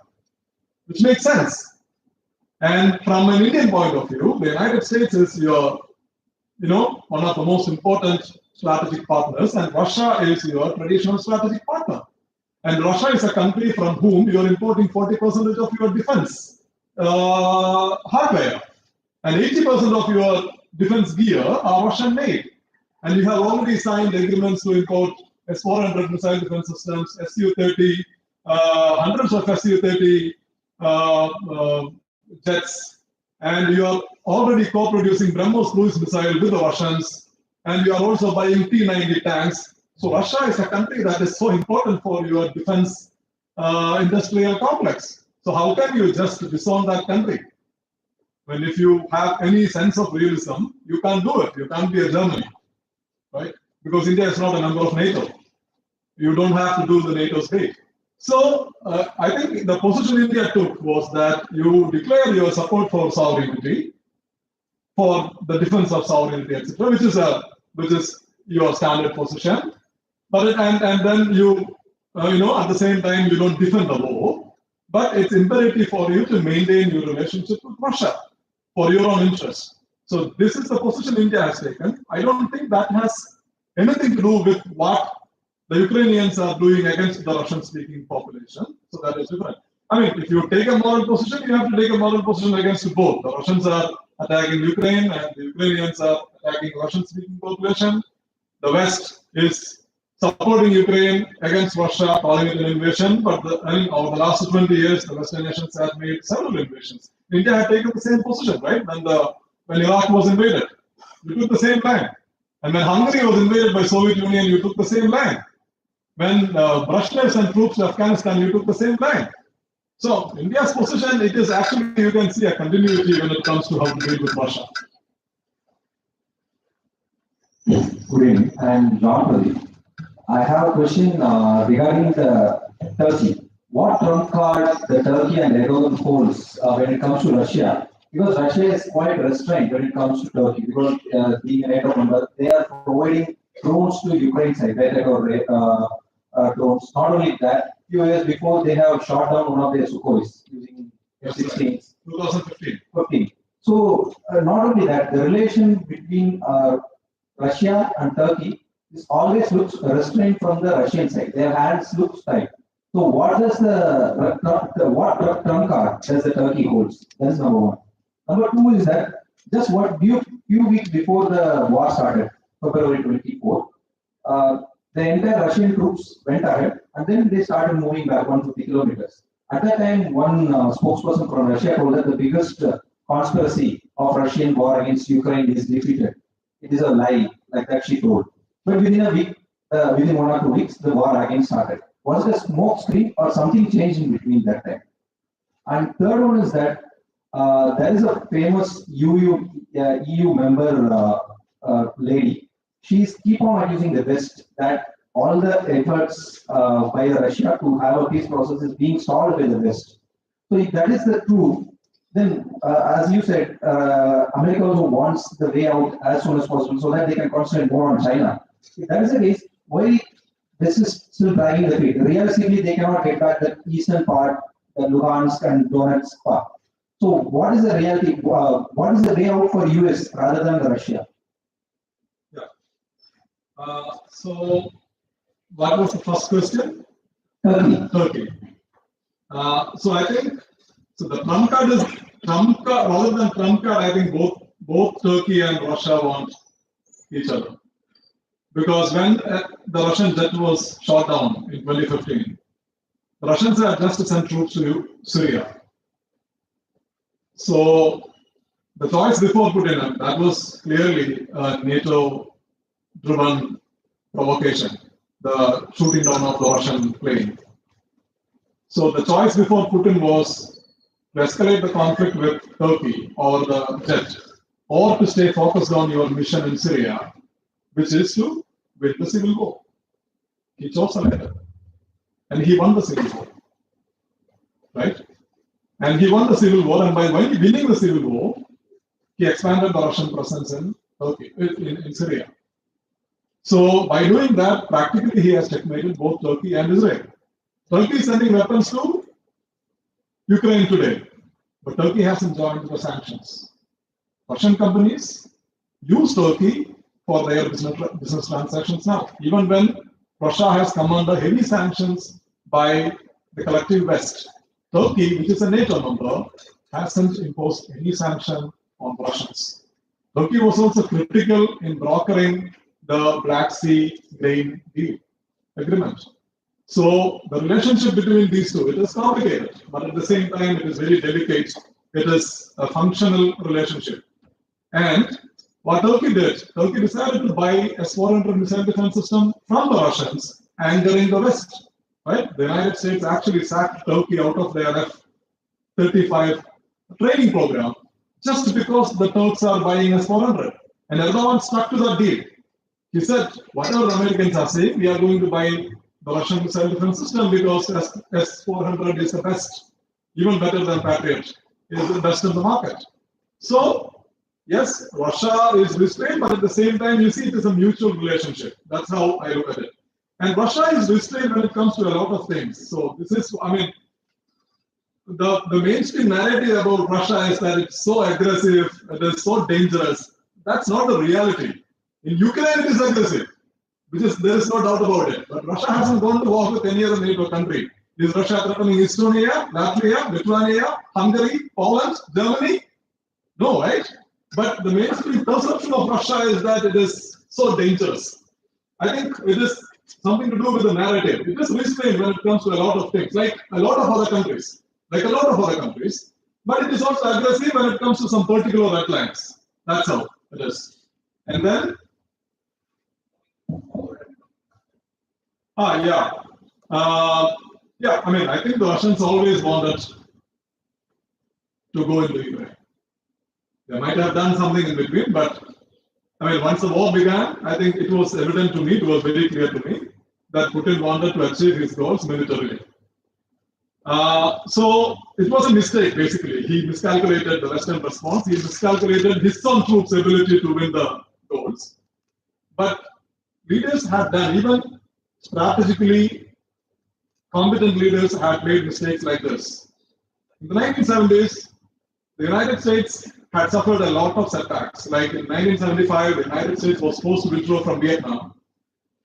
Speaker 2: which makes sense. And from an Indian point of view, the United States is your, one of the most important strategic partners, and Russia is your traditional strategic partner. And Russia is a country from whom you are importing 40% of your defense hardware, and 80% of your defense gear are Russian made. And you have already signed agreements to import S-400 missile defense systems, Su-30, hundreds of Su-30 jets, and you are already co-producing BrahMos cruise missile with the Russians, and you are also buying T-90 tanks. So Russia is a country that is so important for your defense industrial complex. So how can you just disown that country? When if you have any sense of realism, you can't do it. You can't be a Germany, right? Because India is not a member of NATO. You don't have to do the NATO's bait. So I think the position India took was that you declare your support for sovereignty, for the defense of sovereignty, etc., which is your standard position. But and then you at the same time you don't defend the war, but it's imperative for you to maintain your relationship with Russia for your own interests. So this is the position India has taken. I don't think that has anything to do with what the Ukrainians are doing against the Russian-speaking population. So that is different. I mean, if you take a moral position, you have to take a moral position against both. The Russians are attacking Ukraine, and the Ukrainians are attacking Russian-speaking population. The West is supporting Ukraine against Russia, calling it an invasion. But over the last 20 years, the Western nations have made several invasions. India had taken the same position, right? When Iraq was invaded, you took the same line. And when Hungary was invaded by Soviet Union, you took the same line. When Brezhnev sent troops to Afghanistan, you took the same line. So India's position, it is actually, you can see a continuity when it comes to how to deal with Russia.
Speaker 4: Good evening. I'm Johny. I have a question regarding the Turkey. What trump card the Turkey and Erdogan holds when it comes to Russia? Because Russia is quite restrained when it comes to Turkey, because being a NATO member, they are providing drones to Ukraine side, drones. Not only that, few years before they have shot down one of their Sukhois using F-16s.
Speaker 2: 2015.
Speaker 4: So not only that, the relation between Russia and Turkey is always looks restrained from the Russian side. Their hands look tight. So what does what trump card does the Turkey holds? That's number one. Number two is that just few weeks before the war started, February 24, the entire Russian troops went ahead and then they started moving back 150 kilometers. At that time, one spokesperson from Russia told that the biggest conspiracy of Russian war against Ukraine is defeated. It is a lie, like that she told. But within a week, within 1 or 2 weeks, the war again started. Was it a smoke screen or something changed in between that time? And third one is that there is a famous EU member lady. She's keep on accusing the West that all the efforts by Russia to have a peace process is being stalled by the West. So if that is the truth, then as you said, America also wants the way out as soon as possible so that they can concentrate more on China. If that is the case, why this is still dragging the feet? Realistically, they cannot get back the eastern part, the Luhansk and Donetsk part. So what is the reality? What is the way out for US rather than Russia?
Speaker 2: Yeah. So what was the first question?
Speaker 4: Turkey.
Speaker 2: So I think the trump card is trump card rather than trump card. I think both Turkey and Russia want each other, because when the Russian jet was shot down in 2015, the Russians had just sent troops to Syria. So the choice before Putin, that was clearly a NATO-driven provocation, the shooting down of the Russian plane. So the choice before Putin was to escalate the conflict with Turkey or the jet, or to stay focused on your mission in Syria, which is to win the civil war. He chose the latter, and he won the civil war, right? And he won the civil war, and by winning the civil war, he expanded the Russian presence in Turkey, in Syria. So by doing that, practically he has checkmated both Turkey and Israel. Turkey is sending weapons to Ukraine today, but Turkey hasn't joined the sanctions. Russian companies use Turkey for their business transactions now, even when Russia has come under heavy sanctions by the collective West. Turkey, which is a NATO member, hasn't imposed any sanction on Russians. Turkey was also critical in brokering the Black Sea grain deal agreement. So the relationship between these two, it is complicated, but at the same time, it is very delicate. It is a functional relationship. And what Turkey did, Turkey decided to buy a S-400 missile defense system from the Russians, angering the West. Right? The United States actually sacked Turkey out of their F-35 training program just because the Turks are buying S-400. And Erdogan stuck to that deal. He said, whatever the Americans are saying, we are going to buy the Russian missile defense system because S-400 is the best, even better than Patriot, is the best in the market. So, yes, Russia is restrained, but at the same time, you see it is a mutual relationship. That's how I look at it. And Russia is restrained when it comes to a lot of things. So this is, I mean, the mainstream narrative about Russia is that it's so aggressive, it is so dangerous. That's not the reality. In Ukraine, it is aggressive, there is no doubt about it. But Russia hasn't gone to war with any other NATO country. Is Russia threatening Estonia, Latvia, Lithuania, Hungary, Poland, Germany? No, right? But the mainstream perception of Russia is that it is so dangerous. I think it is something to do with the narrative. It is restrained when it comes to a lot of things, like a lot of other countries. But it is also aggressive when it comes to some particular red lines. That's how it is. And then, yeah. I mean, I think the Russians always wanted to go into Ukraine. They might have done something in between, but I mean, once the war began, I think it was evident to me, it was very clear to me, that Putin wanted to achieve his goals militarily. So it was a mistake, basically. He miscalculated the Western response. He miscalculated his own troops' ability to win the goals. But leaders had done, even strategically competent leaders had made mistakes like this. In the 1970s, the United States had suffered a lot of setbacks. Like in 1975, the United States was forced to withdraw from Vietnam.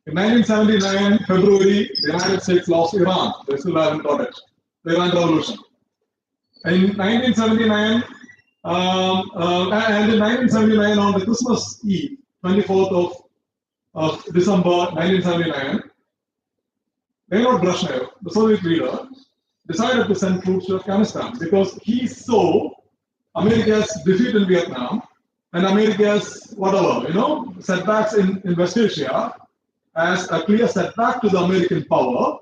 Speaker 2: In 1979, February, the United States lost Iran. They still haven't got it. The Iran Revolution. In 1979, and in 1979, on the Christmas Eve, 24th of December 1979, Leonid Brezhnev, the Soviet leader, decided to send troops to Afghanistan because he saw America's defeat in Vietnam and America's whatever, setbacks in West Asia as a clear setback to the American power,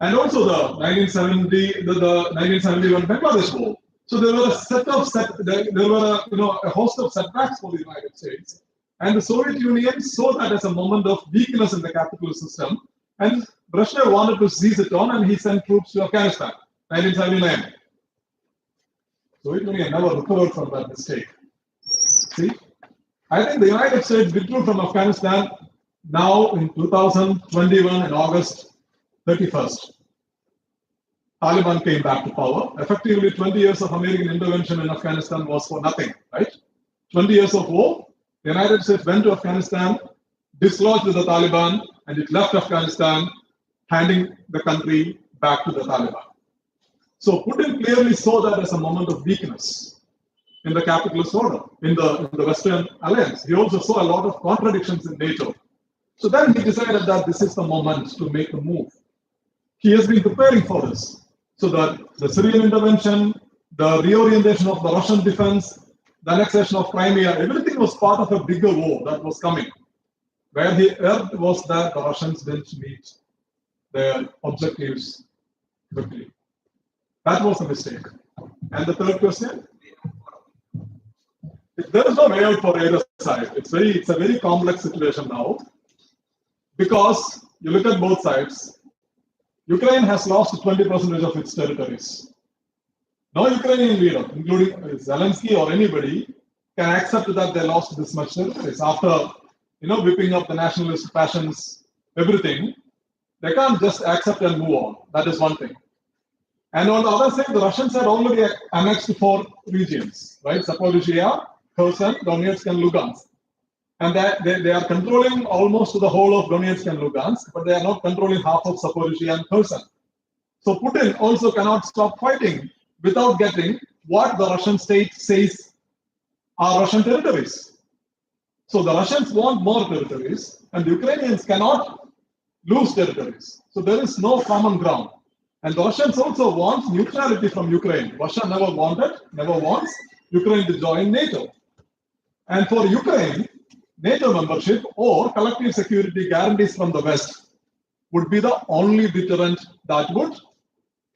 Speaker 2: and also the 1971 Bangladesh War. So there were a host of setbacks for the United States, and the Soviet Union saw that as a moment of weakness in the capitalist system, and Brezhnev wanted to seize it on, and he sent troops to Afghanistan, 1979. Soviet Union never recovered from that mistake. See, I think the United States withdrew from Afghanistan now in 2021 in August 31st. Taliban came back to power. Effectively, 20 years of American intervention in Afghanistan was for nothing, right? 20 years of war. The United States went to Afghanistan, dislodged the Taliban, and it left Afghanistan, handing the country back to the Taliban. So Putin clearly saw that as a moment of weakness in the capitalist order, in the Western alliance. He also saw a lot of contradictions in NATO. So then he decided that this is the moment to make a move. He has been preparing for this. So that the Syrian intervention, the reorientation of the Russian defense, the annexation of Crimea, everything was part of a bigger war that was coming, where the urge was that the Russians didn't meet their objectives quickly. That was a mistake. And the third question? There is no way out for either side. It's a very complex situation now, because you look at both sides. Ukraine has lost 20% of its territories. No Ukrainian leader, including Zelensky or anybody, can accept that they lost this much territories after, whipping up the nationalist passions, everything. They can't just accept and move on. That is one thing. And on the other side, the Russians had already annexed 4 regions, right? Zaporizhia, Kherson, Donetsk, and Lugansk. And they are controlling almost the whole of Donetsk and Lugansk, but they are not controlling half of Zaporizhia and Kherson. So Putin also cannot stop fighting without getting what the Russian state says are Russian territories. So the Russians want more territories, and the Ukrainians cannot lose territories. So there is no common ground. And the Russians also want neutrality from Ukraine. Russia never wants Ukraine to join NATO. And for Ukraine, NATO membership or collective security guarantees from the West would be the only deterrent that would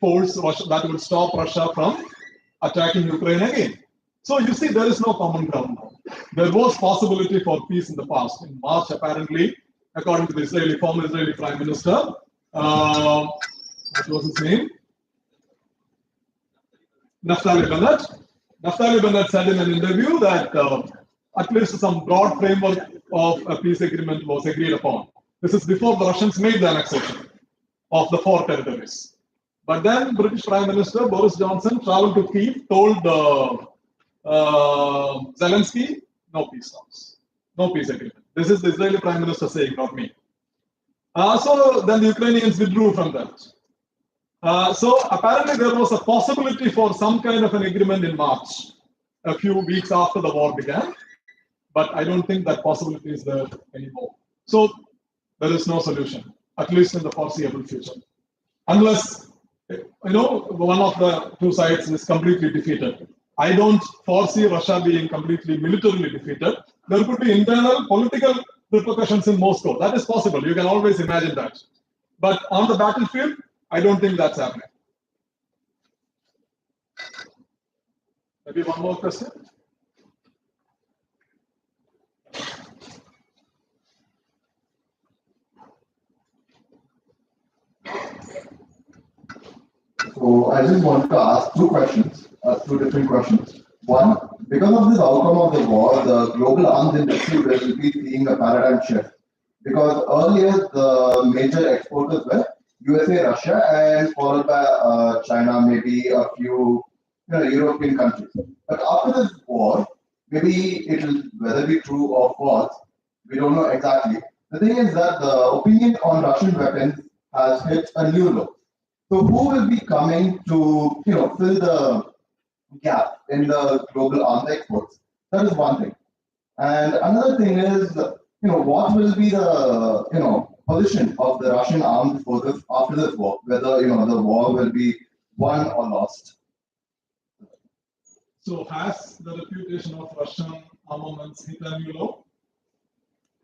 Speaker 2: force Russia, that would stop Russia from attacking Ukraine again. So you see, there is no common ground now. There was possibility for peace in the past. In March, apparently, according to the former Israeli Prime Minister, what was his name? Naftali Bennett. Naftali Bennett said in an interview that at least some broad framework of a peace agreement was agreed upon. This is before the Russians made the annexation of the 4 territories. But then British Prime Minister Boris Johnson traveled to Kyiv, told Zelensky, no peace talks, no peace agreement. This is the Israeli Prime Minister saying, not me. So then the Ukrainians withdrew from that. So apparently there was a possibility for some kind of an agreement in March, a few weeks after the war began. But I don't think that possibility is there anymore. So there is no solution, at least in the foreseeable future. Unless, one of the 2 sides is completely defeated. I don't foresee Russia being completely militarily defeated. There could be internal political repercussions in Moscow. That is possible. You can always imagine that. But on the battlefield, I don't think that's happening. Maybe one more question?
Speaker 3: So I just wanted to ask 2 questions, 2 different questions. One, because of this outcome of the war, the global arms industry will be seeing a paradigm shift. Because earlier the major exporters were USA, Russia, and followed by China, maybe a few European countries. But after this war, maybe it will whether be true or false, we don't know exactly. The thing is that the opinion on Russian weapons has hit a new low. So who will be coming to fill the gap in the global arms exports? That is one thing. And another thing is, what will be the position of the Russian armed forces after this war? Whether the war will be won or lost.
Speaker 2: So has the reputation of Russian armaments hit a new low?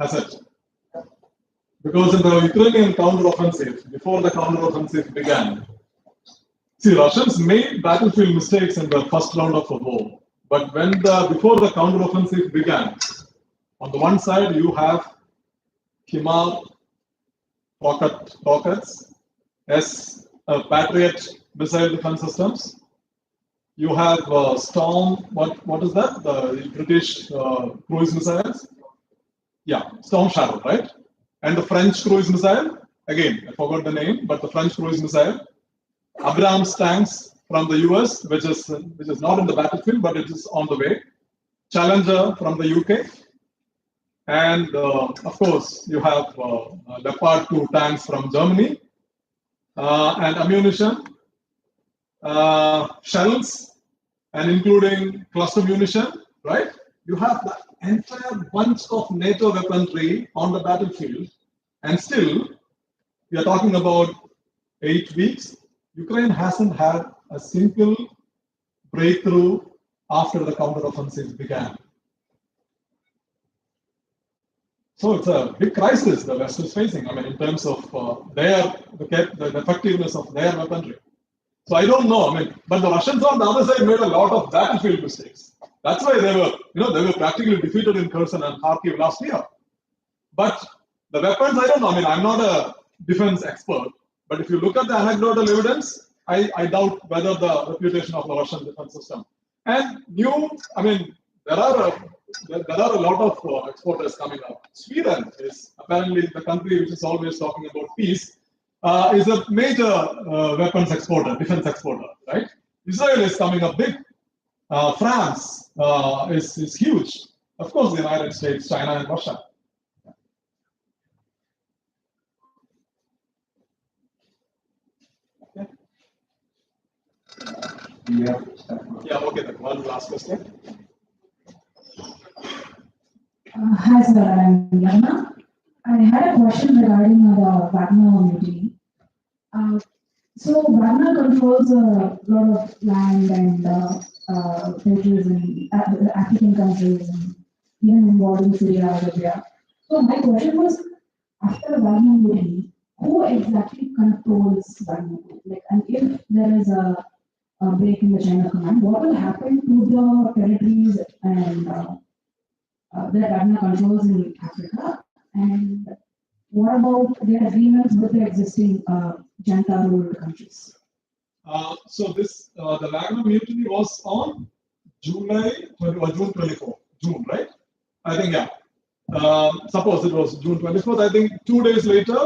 Speaker 2: Has it? Because in the Ukrainian counteroffensive, before the counteroffensive began, see, Russians made battlefield mistakes in the first round of the war. But before the counteroffensive began, on the one side you have HIMAR rockets, Patriot missile defense systems. You have Storm. What is that? The British cruise missiles. Yeah, Storm Shadow, right? And the French cruise missile. Again, I forgot the name, but the French cruise missile. Abrams tanks from the US, which is not in the battlefield, but it is on the way. Challenger from the UK. And of course, you have Leopard 2 tanks from Germany, and ammunition, shells, and including cluster munition, right? You have the entire bunch of NATO weaponry on the battlefield, and still, we are talking about 8 weeks. Ukraine hasn't had a single breakthrough after the counteroffensive began. So it's a big crisis the West is facing. I mean, in terms of the effectiveness of their weaponry. So I don't know. I mean, but the Russians on the other side made a lot of battlefield mistakes. That's why they were practically defeated in Kherson and Kharkiv last year. But the weapons, I don't know. I mean, I'm not a defense expert, but if you look at the anecdotal evidence, I doubt whether the reputation of the Russian defense system. And there are a lot of exporters coming up. Sweden is apparently the country which is always talking about peace, is a major weapons exporter, defense exporter, right? Israel is coming up big. France is huge. Of course, the United States, China, and Russia. Okay. Yeah, okay, then one last question.
Speaker 5: Hi, sir. I'm Lana. I had a question regarding the Wagner mutiny. So Wagner controls a lot of land and territories in African countries, and even involved in Syria, Libya. So my question was, after the Wagner mutiny, who exactly controls Wagner? Like, and if there is a break in the chain of command, what will happen to the territories and that Wagner controls in Africa? And what about their agreements with the existing junta-ruled countries?
Speaker 2: So the Wagner mutiny was on June 24th. June, right? I think, yeah. Suppose it was June 24th. I think 2 days later,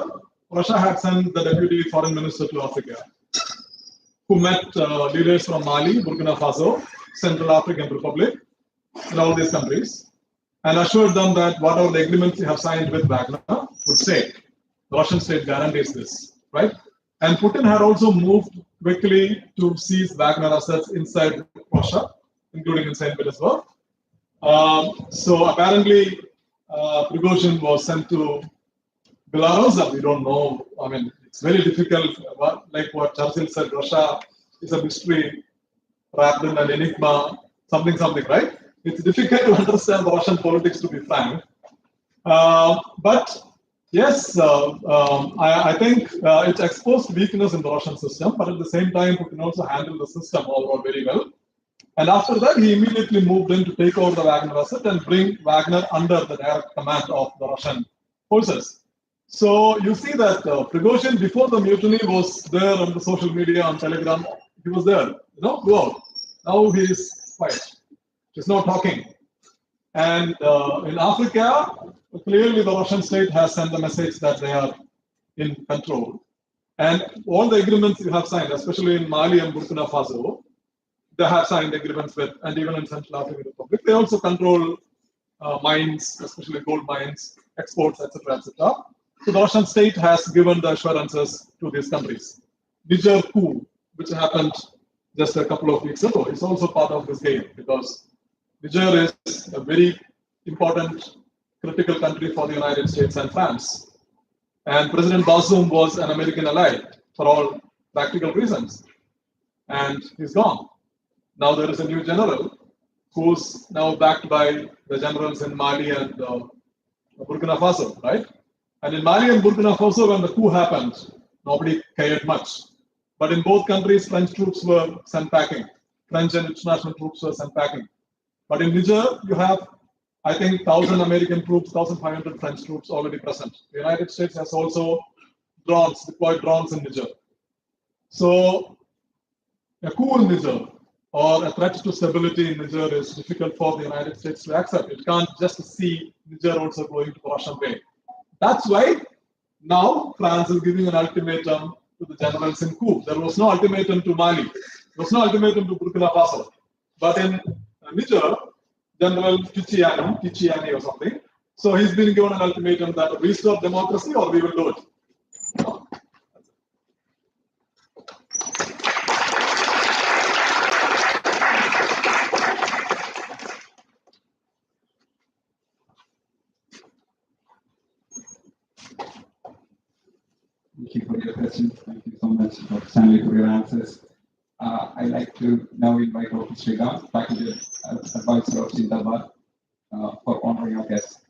Speaker 2: Russia had sent the deputy foreign minister to Africa, who met leaders from Mali, Burkina Faso, Central African Republic, and all these countries, and assured them that whatever the agreements you have signed with Wagner would stay. The Russian state guarantees this, right? And Putin had also moved quickly to seize Wagner assets inside Russia, including in St. Petersburg. So apparently, Prigozhin was sent to Belarus. We don't know. I mean, it's very difficult. Like what Churchill said, Russia is a mystery wrapped in an enigma, something, right? It's difficult to understand the Russian politics, to be frank. But yes, I think it exposed weakness in the Russian system, but at the same time, Putin also handled the system overall very well. And after that, he immediately moved in to take over the Wagner asset and bring Wagner under the direct command of the Russian forces. So you see that Prigozhin, before the mutiny, was there on the social media, on Telegram. He was there, throughout. Now he is quiet. He's not talking. And in Africa, clearly the Russian state has sent the message that they are in control. And all the agreements you have signed, especially in Mali and Burkina Faso, they have signed agreements with, and even in Central African Republic, they also control mines, especially gold mines, exports, etc., etc. So the Russian state has given the assurances to these countries. Niger coup, which happened just a couple of weeks ago, is also part of this game, because Niger is a very important, critical country for the United States and France. And President Bazoum was an American ally for all practical reasons. And he's gone. Now there is a new general who's now backed by the generals in Mali and Burkina Faso, right? And in Mali and Burkina Faso, when the coup happened, nobody cared much. But in both countries, French troops were sent packing. French and international troops were sent packing. But in Niger, you have, I think, 1,000 American troops, 1,500 French troops already present. The United States has also deployed drones in Niger. So a coup in Niger or a threat to stability in Niger is difficult for the United States to accept. It can't just see Niger also going to the Russian way. That's why now France is giving an ultimatum to the generals in coup. There was no ultimatum to Mali. There was no ultimatum to Burkina Faso. But in Niger, General Tichiani or something, so he's been given an ultimatum that we stop democracy or we will do it.
Speaker 1: Thank you for your questions. Thank you so much, Dr. Stanley, for your answers. I'd like to now invite Dr. Srikanth, Faculty Advisor of Jindabad, for honoring our guests.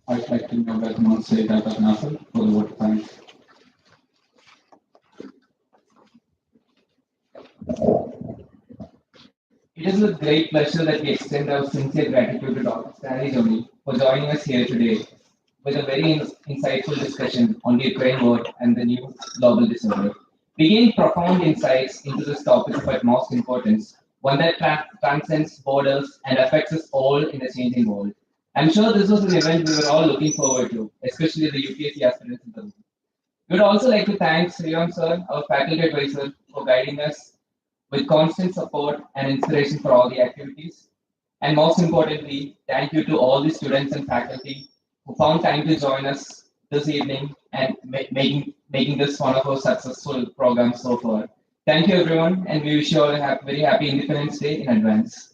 Speaker 1: I'd like to now welcome on stage Dr. Nasser for the vote of thanks.
Speaker 6: It is with great pleasure that we extend our sincere gratitude to Dr. Stanley Johny for joining us here today with a very insightful discussion on the Ukraine war and the new global disorder. We gained profound insights into this topic of utmost importance, one that transcends borders and affects us all in the changing world. I'm sure this was an event we were all looking forward to, especially the UPSC aspirants in the room. We would also like to thank Sriram sir, our faculty advisor, for guiding us with constant support and inspiration for all the activities. And most importantly, thank you to all the students and faculty who found time to join us this evening and making this one of our successful programs so far. Thank you everyone, and we wish you all a very happy Independence Day in advance.